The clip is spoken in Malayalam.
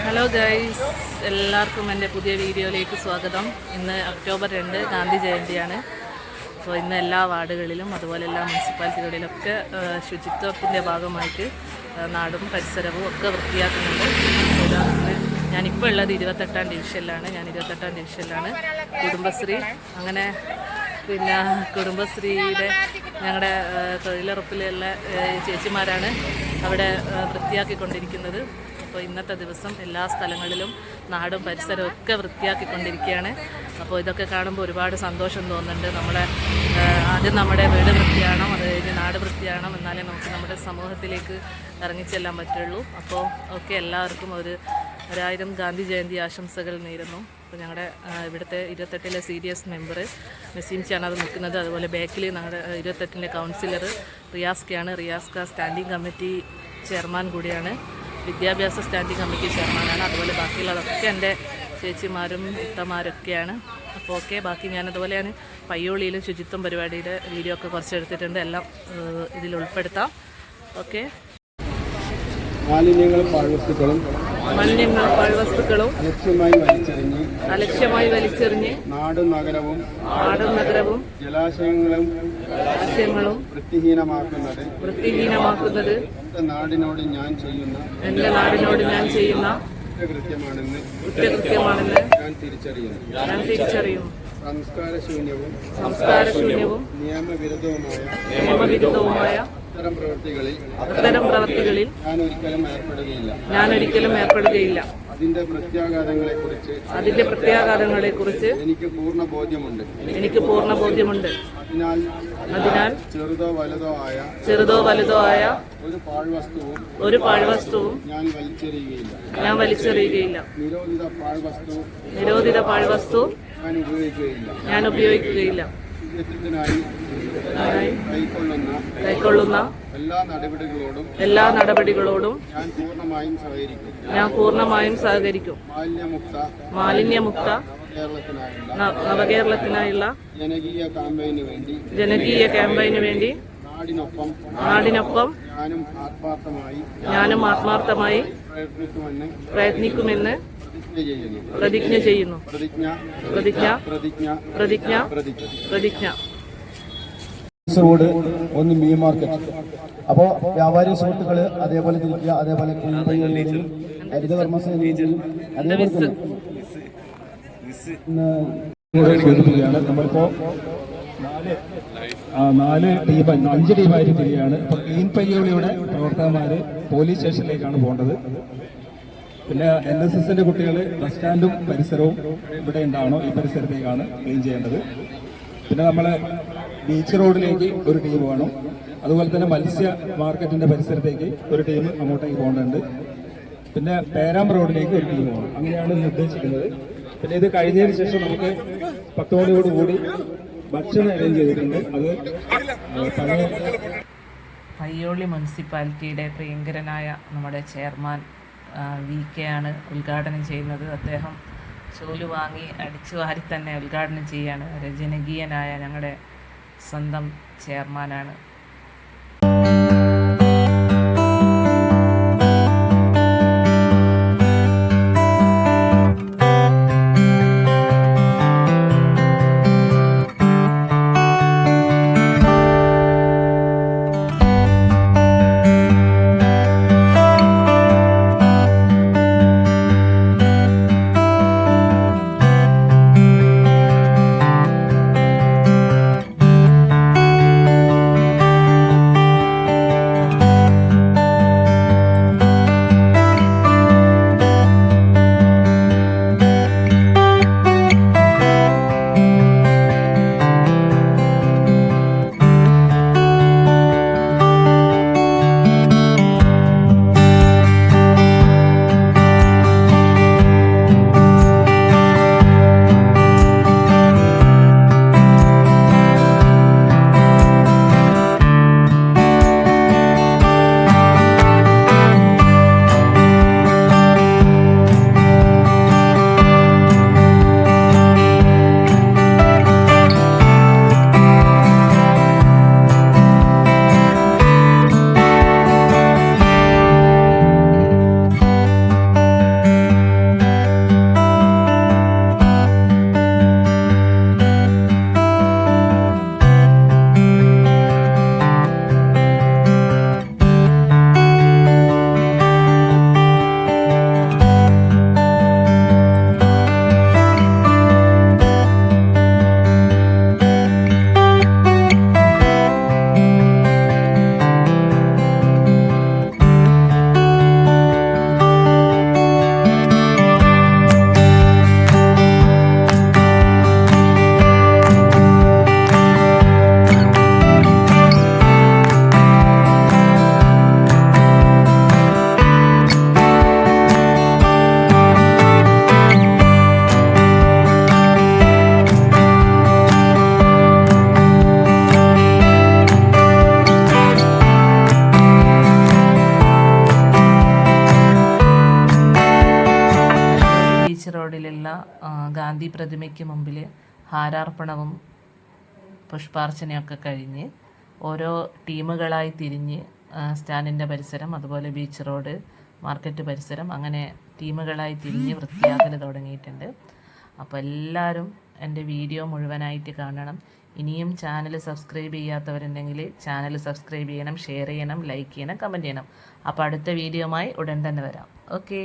ഹലോ ഗൈസ്, എല്ലാവർക്കും എൻ്റെ പുതിയ വീഡിയോയിലേക്ക് സ്വാഗതം. ഇന്ന് ഒക്ടോബർ 2 ഗാന്ധി ജയന്തിയാണ്. അപ്പോൾ ഇന്ന് എല്ലാ വാർഡുകളിലും അതുപോലെ എല്ലാ മുനിസിപ്പാലിറ്റികളിലൊക്കെ ശുചിത്വത്തിൻ്റെ ഭാഗമായിട്ട് നാടും പരിസരവും ഒക്കെ വൃത്തിയാക്കുന്നുണ്ട്. ഞാനിപ്പോൾ ഉള്ളത് 28ാം ഡിവിഷനിലാണ്. 28ാം ഡിവിഷനിലാണ് കുടുംബശ്രീ. അങ്ങനെ പിന്നെ കുടുംബശ്രീയുടെ ഞങ്ങളുടെ തൊഴിലുറപ്പിലുള്ള ചേച്ചിമാരാണ് അവിടെ വൃത്തിയാക്കിക്കൊണ്ടിരിക്കുന്നത്. അപ്പോൾ ഇന്നത്തെ ദിവസം എല്ലാ സ്ഥലങ്ങളിലും നാടും പരിസരവും ഒക്കെ വൃത്തിയാക്കിക്കൊണ്ടിരിക്കുകയാണ്. അപ്പോൾ ഇതൊക്കെ കാണുമ്പോൾ ഒരുപാട് സന്തോഷം തോന്നുന്നുണ്ട്. ആദ്യം നമ്മുടെ വീട് വൃത്തിയാകണം, അത് കഴിഞ്ഞ് നാട് വൃത്തിയാകണം, എന്നാലേ നമുക്ക് നമ്മുടെ സമൂഹത്തിലേക്ക് ഇറങ്ങിച്ചെല്ലാൻ പറ്റുള്ളൂ. അപ്പോൾ ഓക്കെ, എല്ലാവർക്കും 1000 ഗാന്ധി ജയന്തി ആശംസകൾ നേരുന്നു. അപ്പോൾ ഞങ്ങളുടെ ഇവിടുത്തെ 28ലെ CDS മെമ്പർ നസീം ചാണ് അത് നിൽക്കുന്നത്. അതുപോലെ ബാക്കിൽ ഞങ്ങളുടെ 28ലെ കൗൺസിലർ റിയാസ്കയാണ്. റിയാസ്ക സ്റ്റാൻഡിംഗ് കമ്മിറ്റി ചെയർമാൻ കൂടിയാണ്, വിദ്യാഭ്യാസ സ്റ്റാൻഡിംഗ് കമ്മിറ്റി ചെയർമാനാണ്. അതുപോലെ ബാക്കിയുള്ളതൊക്കെ എൻ്റെ ചേച്ചിമാരും ഇത്തമാരൊക്കെയാണ്. അപ്പോൾ ഓക്കെ, ബാക്കി ഞാനതുപോലെ പയ്യോളിയിലും ശുചിത്വം പരിപാടിയുടെ വീഡിയോ ഒക്കെ കുറച്ച് എടുത്തിട്ടുണ്ട്. എല്ലാം ഇതിൽ ഉൾപ്പെടുത്താം. ഓക്കെ. മാലിന്യങ്ങളും പാഴ്വസ്തുക്കളും അലക്ഷ്യമായി വലിച്ചെറിഞ്ഞ് നാടും നഗരവും ജലാശയങ്ങളും വൃത്തിഹീനമാക്കുന്നത് എൻ്റെ നാടിനോട് ഞാൻ ചെയ്യുന്ന കുറ്റകൃത്യമാണെന്ന് ഞാൻ തിരിച്ചറിയുന്നു. സംസ്കാരശൂന്യവും നിയമവിരുദ്ധവുമായ അത്തരം പ്രവൃത്തികളിൽ ഞാൻ ഒരിക്കലും ഏർപ്പെടുകയില്ല. അതിന്റെ പ്രത്യാഘാതങ്ങളെക്കുറിച്ച് എനിക്ക് പൂർണ്ണ ബോധ്യമുണ്ട്. അതിനാൽ ചെറുതോ വലുതോ ആയ ഒരു പാഴ്വസ്തുവും ഞാൻ വലിച്ചെറിയുകയില്ല. നിരോധിത പാഴ്വസ്തു ഞാൻ ഉപയോഗിക്കുകയില്ല. കൈക്കൊള്ളുന്ന എല്ലാ നടപടികളോടും ഞാൻ പൂർണ്ണമായും സഹകരിക്കും. മാലിന്യമുക്ത നവകേരളത്തിനായുള്ള ജനകീയ ക്യാമ്പയിന് വേണ്ടി നാടിനൊപ്പം ഞാനും ആത്മാർത്ഥമായി പ്രയത്നിക്കുമെന്ന് പ്രതിജ്ഞ ചെയ്യുന്നു. റോഡ് 1 മീൻ മാർക്കറ്റ്. അപ്പോൾ വ്യാപാരി സുഹൃത്തുക്കള് അതേപോലെ തിരിക്കുക, അതേപോലെ ഹരിതകർമ്മസേനയിലും സൂചിപ്പിക്കുകയാണ്. നമ്മളിപ്പോ 5 ടീമായിട്ട് തിരികെയാണ്. ഇപ്പൊ ക്ലീൻ പയ്യോളിയുടെ പ്രവർത്തകന്മാര് പോലീസ് സ്റ്റേഷനിലേക്കാണ് പോകേണ്ടത്. പിന്നെ NSSന്റെ കുട്ടികൾ ബസ് സ്റ്റാൻഡും പരിസരവും ഇവിടെ ഉണ്ടാവണം, ഈ പരിസരത്തേക്കാണ് ക്ലീൻ ചെയ്യേണ്ടത്. പിന്നെ നമ്മളെ ബീച്ച് റോഡിലേക്ക് ഒരു ടീം വേണം. അതുപോലെ തന്നെ മത്സ്യ മാർക്കറ്റിന്റെ പരിസരത്തേക്ക് ഒരു ടീം അങ്ങോട്ടേക്ക് പോകേണ്ടതുണ്ട്. പിന്നെ പേരാം റോഡിലേക്ക് ഒരു ടീം വേണം. അങ്ങനെയാണ് നിർദ്ദേശിക്കുന്നത്. പിന്നെ ഇത് കഴിഞ്ഞതിന് ശേഷം നമുക്ക് 10 മണിയോടുകൂടി ഭക്ഷണം അറേഞ്ച് ചെയ്തിട്ടുണ്ട്. അത് പയ്യോളി മുനിസിപ്പാലിറ്റിയുടെ പ്രിയങ്കരനായ നമ്മുടെ ചെയർമാൻ VK ആണ് ഉദ്ഘാടനം ചെയ്യുന്നത്. അദ്ദേഹം ചോല് വാങ്ങി അടിച്ചു വാരി തന്നെ ഉദ്ഘാടനം ചെയ്യാണ്. ഒരു ജനകീയനായ ഞങ്ങളുടെ സ്വന്തം ചെയർമാനാണ്. മാത്രമല്ല ഗാന്ധി പ്രതിമയ്ക്ക് മുമ്പിൽ ഹാരാർപ്പണവും പുഷ്പാർച്ചനയൊക്കെ കഴിഞ്ഞ് ഓരോ ടീമുകളായി തിരിഞ്ഞ് സ്റ്റാൻഡിൻ്റെ പരിസരം, അതുപോലെ ബീച്ച് റോഡ്, മാർക്കറ്റ് പരിസരം, അങ്ങനെ ടീമുകളായി തിരിഞ്ഞ് വൃത്തിയാക്കൽ തുടങ്ങിയിട്ടുണ്ട്. അപ്പോൾ എല്ലാവരും എൻ്റെ വീഡിയോ മുഴുവനായിട്ട് കാണണം. ഇനിയും ചാനൽ സബ്സ്ക്രൈബ് ചെയ്യാത്തവരുണ്ടെങ്കിൽ ചാനൽ സബ്സ്ക്രൈബ് ചെയ്യണം, ഷെയർ ചെയ്യണം, ലൈക്ക് ചെയ്യണം, കമൻറ്റ് ചെയ്യണം. അപ്പോൾ അടുത്ത വീഡിയോയുമായി ഉടൻ തന്നെ വരാം. ഓക്കേ.